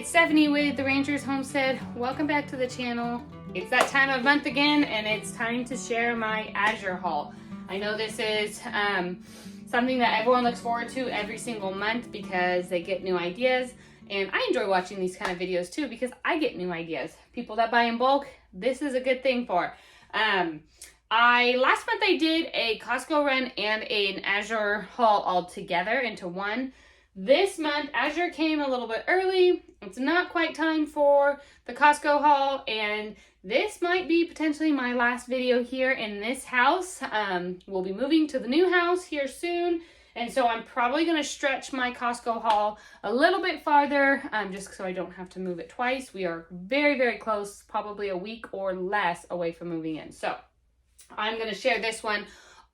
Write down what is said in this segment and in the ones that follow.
it's Stephanie with the Rangers Homestead. Welcome back to the channel. It's that time of month again, and it's time to share my Azure haul. I know this is something that everyone looks forward to every single month because they get new ideas, and I enjoy watching these kind of videos too because I get new ideas. People that buy in bulk, this is a good thing for. Last month I did a Costco run and an Azure haul all together into one. This month, Azure came a little bit early. It's not quite time for the Costco haul, and this might be potentially my last video here in this house. We'll be moving to the new house here soon, and so I'm probably going to stretch my Costco haul a little bit farther, just so I don't have to move it twice. We are very, very close, probably a week or less away from moving in. So I'm going to share this one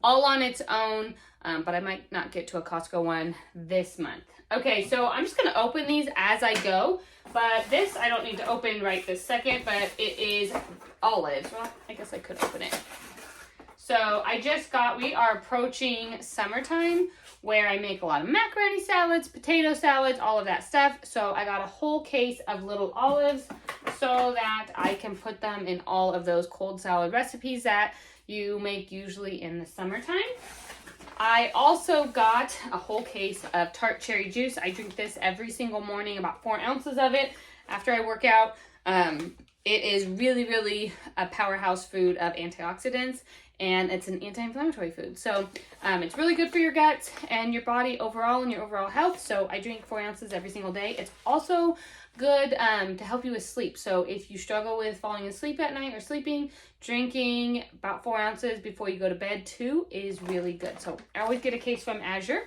all on its own, but I might not get to a Costco one this month. Okay, so I'm just going to open these as I go, but this I don't need to open right this second, but it is olives. Well, I guess I could open it. So we are approaching summertime where I make a lot of macaroni salads, potato salads, all of that stuff. So I got a whole case of little olives so that I can put them in all of those cold salad recipes that you make usually in the summertime. I also got a whole case of tart cherry juice. I drink this every single morning, about 4 ounces of it after I work out. It is really, really a powerhouse food of antioxidants, and it's an anti-inflammatory food. So it's really good for your guts and your body overall and your overall health. So I drink 4 ounces every single day. It's also good to help you with sleep. So if you struggle with falling asleep at night or sleeping, drinking about 4 ounces before you go to bed too is really good. So I always get a case from Azure.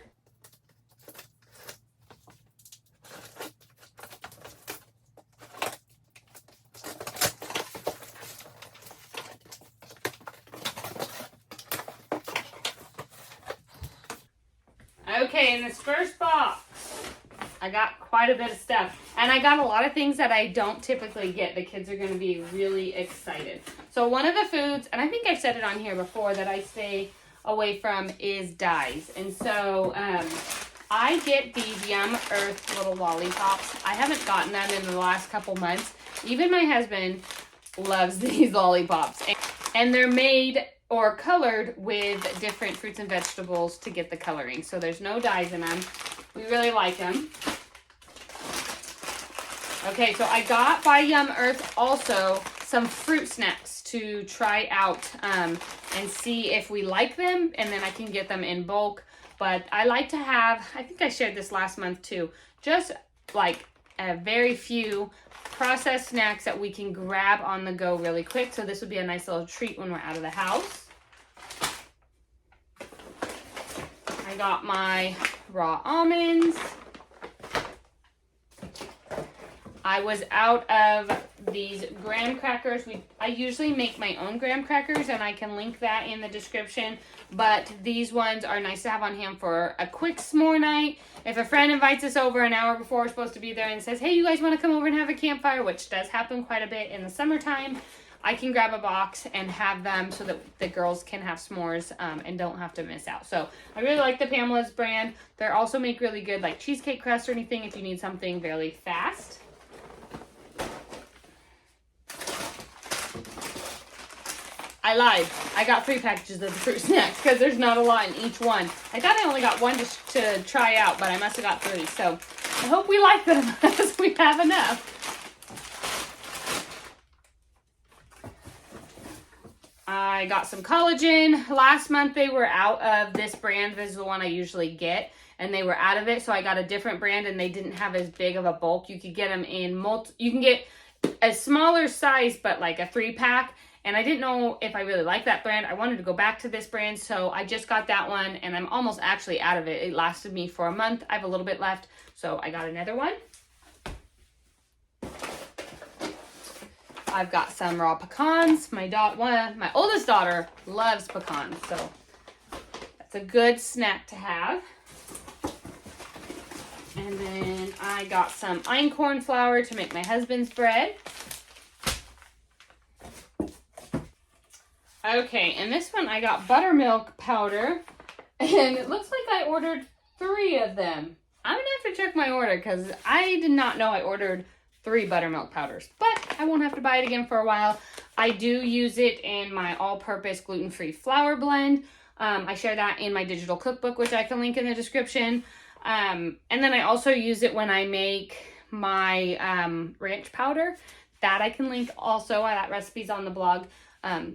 Okay, in this first box, I got quite a bit of stuff, and I got a lot of things that I don't typically get. The kids are going to be really excited. So one of the foods, and I think I've said it on here before, that I stay away from is dyes. And so I get these Yum Earth little lollipops. I haven't gotten them in the last couple months. Even my husband loves these lollipops, and they're made or colored with different fruits and vegetables to get the coloring. So there's no dyes in them. We really like them. Okay, so I got by Yum Earth also some fruit snacks to try out and see if we like them, and then I can get them in bulk. But I like to have, I think I shared this last month too, just like a very few processed snacks that we can grab on the go really quick. So this would be a nice little treat when we're out of the house. I got my raw almonds. I was out of these graham crackers. I usually make my own graham crackers, and I can link that in the description. But these ones are nice to have on hand for a quick s'more night. If a friend invites us over an hour before we're supposed to be there and says, hey, you guys want to come over and have a campfire, which does happen quite a bit in the summertime, I can grab a box and have them so that the girls can have s'mores and don't have to miss out. So I really like the Pamela's brand. They also make really good like cheesecake crust or anything if you need something really fast. I lied. I got 3 packages of the fruit snacks because there's not a lot in each one. I thought I only got one to try out, but I must have got 3. So I hope we like them as we have enough. I got some collagen. Last month they were out of this brand. This is the one I usually get, and they were out of it, so I got a different brand, and they didn't have as big of a bulk. You could get them in you can get a smaller size, but like a 3-pack. And I didn't know if I really liked that brand. I wanted to go back to this brand, so I just got that one, and I'm almost actually out of it. It lasted me for a month. I have a little bit left, so I got another one. I've got some raw pecans. My oldest daughter loves pecans, so that's a good snack to have. And then I got some einkorn flour to make my husband's bread. Okay, and this one I got buttermilk powder, and it looks like I ordered 3 of them. I'm gonna have to check my order because I did not know I ordered 3 buttermilk powders, but I won't have to buy it again for a while. I do use it in my all-purpose gluten-free flour blend. I share that in my digital cookbook, which I can link in the description. And then I also use it when I make my ranch powder. That I can link also. That recipe's on the blog.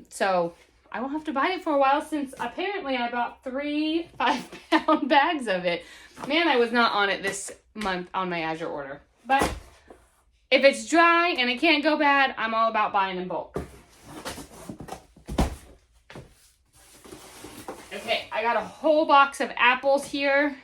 So I won't have to buy it for a while, since apparently I bought 3 5-pound bags of it. Man, I was not on it this month on my Azure order. But if it's dry and it can't go bad, I'm all about buying in bulk. Okay, I got a whole box of apples here.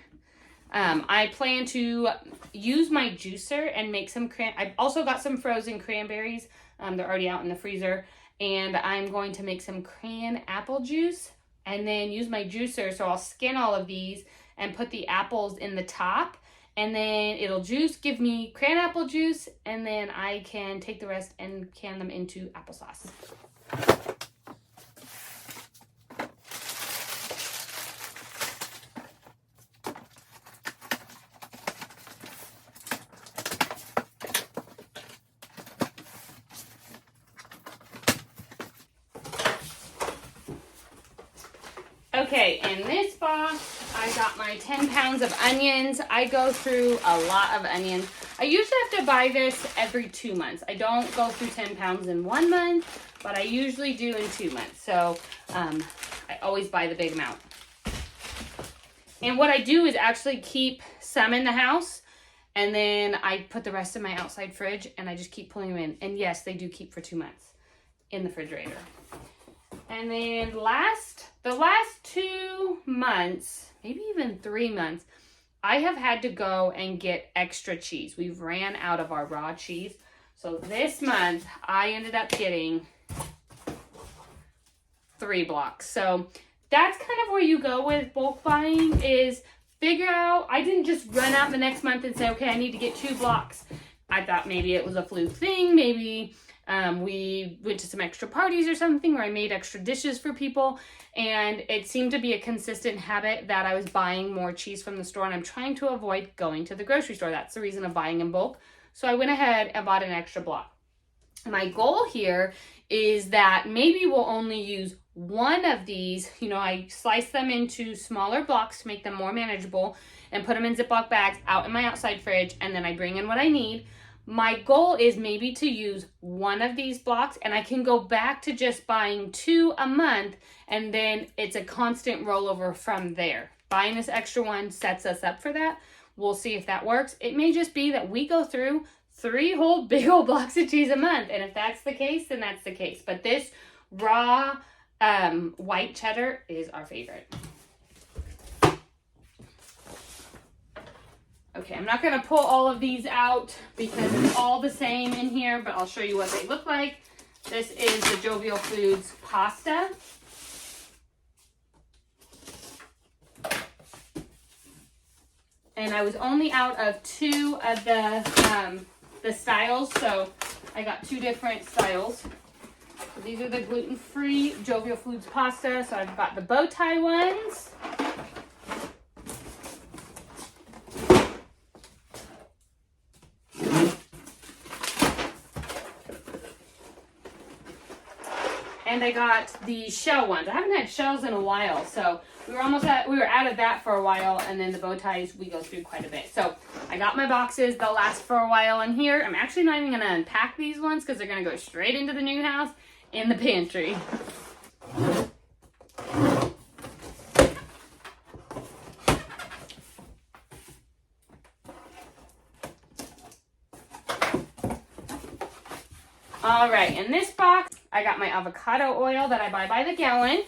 I plan to use my juicer and make some I've also got some frozen cranberries. They're already out in the freezer. And I'm going to make some cran apple juice and then use my juicer. So I'll skin all of these and put the apples in the top. And then it'll give me cran apple juice. And then I can take the rest and can them into applesauce. Okay, in this box, I got my 10 pounds of onions. I go through a lot of onions. I usually have to buy this every 2 months. I don't go through 10 pounds in 1 month, but I usually do in 2 months. So I always buy the big amount. And what I do is actually keep some in the house, and then I put the rest in my outside fridge, and I just keep pulling them in. And yes, they do keep for 2 months in the refrigerator. And then the last 2 months, maybe even 3 months, I have had to go and get extra cheese. We've ran out of our raw cheese. So this month, I ended up getting 3 blocks. So that's kind of where you go with bulk buying, is figure out, I didn't just run out the next month and say, okay, I need to get 2 blocks. I thought maybe it was a fluke thing. Maybe we went to some extra parties or something, or I made extra dishes for people, and it seemed to be a consistent habit that I was buying more cheese from the store, and I'm trying to avoid going to the grocery store. That's the reason of buying in bulk. So I went ahead and bought an extra block. My goal here is that maybe we'll only use 1 of these. You know, I slice them into smaller blocks to make them more manageable and put them in Ziploc bags out in my outside fridge, and then I bring in what I need. My goal is maybe to use 1 of these blocks, and I can go back to just buying 2 a month, and then it's a constant rollover from there. Buying this extra one sets us up for that. We'll see if that works. It may just be that we go through 3 whole big old blocks of cheese a month, and if that's the case, then that's the case. But this raw white cheddar is our favorite. Okay, I'm not going to pull all of these out because it's all the same in here, but I'll show you what they look like. This is the Jovial Foods pasta. And I was only out of 2 of the styles, so I got 2 different styles. So these are the gluten-free Jovial Foods pasta. So I've got the bow tie ones. And I got the shell ones. I haven't had shells in a while, so we were out of that for a while, and then the bow ties we go through quite a bit. So I got my boxes. They'll last for a while in here. I'm actually not even going to unpack these ones because they're going to go straight into the new house in the pantry. All right, in this box, I got my avocado oil that I buy by the gallon.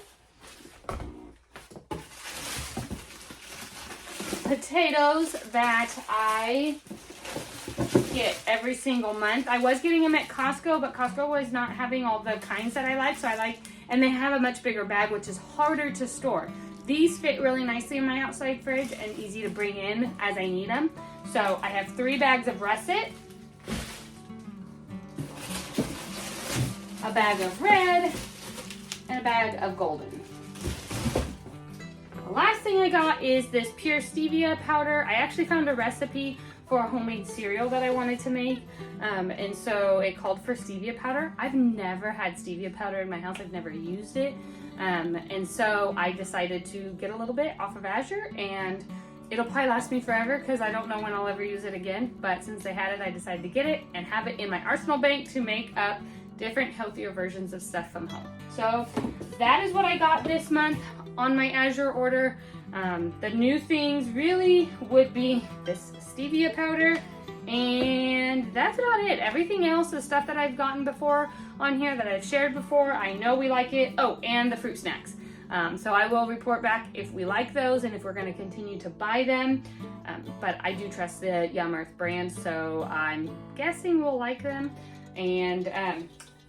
Potatoes that I get every single month. I was getting them at Costco, but Costco was not having all the kinds that I like, and they have a much bigger bag, which is harder to store. These fit really nicely in my outside fridge and easy to bring in as I need them. So I have 3 bags of russet, a bag of red, and a bag of golden. The last thing I got is this pure stevia powder. I actually found a recipe for a homemade cereal that I wanted to make. And so it called for stevia powder. I've never had stevia powder in my house. I've never used it. And so I decided to get a little bit off of Azure, and it'll probably last me forever because I don't know when I'll ever use it again. But since I had it, I decided to get it and have it in my arsenal bank to make up different healthier versions of stuff from home. So that is what I got this month on my Azure order. The new things really would be this stevia powder, and that's about it. Everything else is stuff that I've gotten before on here that I've shared before. I know we like it. Oh, and the fruit snacks. So I will report back if we like those and if we're going to continue to buy them. But I do trust the Yum Earth brand, so I'm guessing we'll like them. And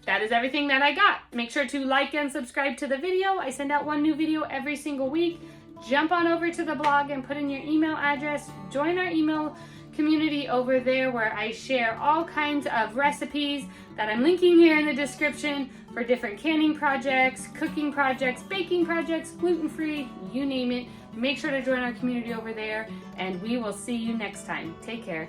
that is everything that I got. Make sure to like and subscribe to the video. I send out one new video every single week. Jump on over to the blog and put in your email address. Join our email community over there where I share all kinds of recipes that I'm linking here in the description for different canning projects, cooking projects, baking projects, gluten-free, you name it. Make sure to join our community over there, and we will see you next time. Take care.